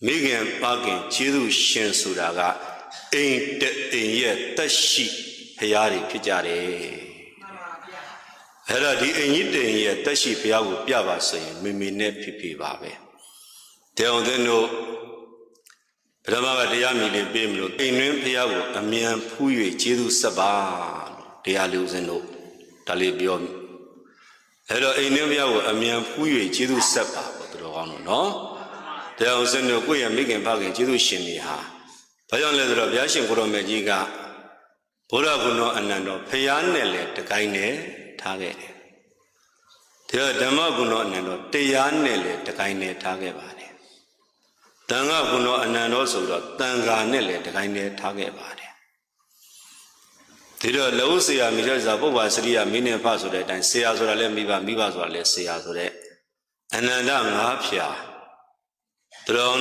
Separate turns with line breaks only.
မိခင်ဖခင်ကျေးဇူးရှင်ဆိုတာကအိမ်တအိမ်ရဲ့တက်ရှိဖရာတွေဖြစ်ကြတယ်အဲ့တော့ဒီအိမ်ကြီးတအိမ်ရဲ့တက်ရှိဖရာကိုပြပါဆိုရင်မိမိနဲ့ဖြစ်ဖြစ်ပါပဲတဲ့အောင်တဲ့တို့ပထမကတရားမြည်လေးပေးမလို့အိမ်တွင်ဖရာကိုအမြန်ဖူး၍ကျေးဇူးဆက်ပါလို့တရားလူစင်တို့ဒါလေးပြောအဲ့တော့အိမ်တွင်ဖရာကိုအမြန်ဖူး၍ကျေးဇူးဆက်ပါပေါ့တော်ကောင်းလို့နော်တရားအောင်စင်တို့ကိုယ့်ရဲ့မိခင်ဖခင်ကျေးဇူးရှင်တွေဟာဘာကြောင့်လဲဆိုတော့ဘုရားရှင်ကိုရောင်မြတ်ကြီးကဘုရားကုဏောအနန္တောဖရာနဲ့လည်းတကိုင်းနဲ့ထားခဲ့တယ်ဒါဓမ္မကုဏောအနန္တောတရားနဲ့လည်းတကိုင်းနဲ့ထားခဲ့ပါတယ်တန်ခါကုဏောအနန္တောဆိုတော့တန်ခါနဲ့လည်းတကိုင်းနဲ့ထားခဲ့ပါတယ်ဒီတော့လောဆရာမိစ္ဆာပုဗ္ဗာစရိယမင်းနဲ့ဖဆိုတဲ့အတိုင်းဆရာဆိုတာလည်းမိဘမိဘဆိုတာလည်းဆရာဆိုတဲ့အနန္တငါးဖြာတော်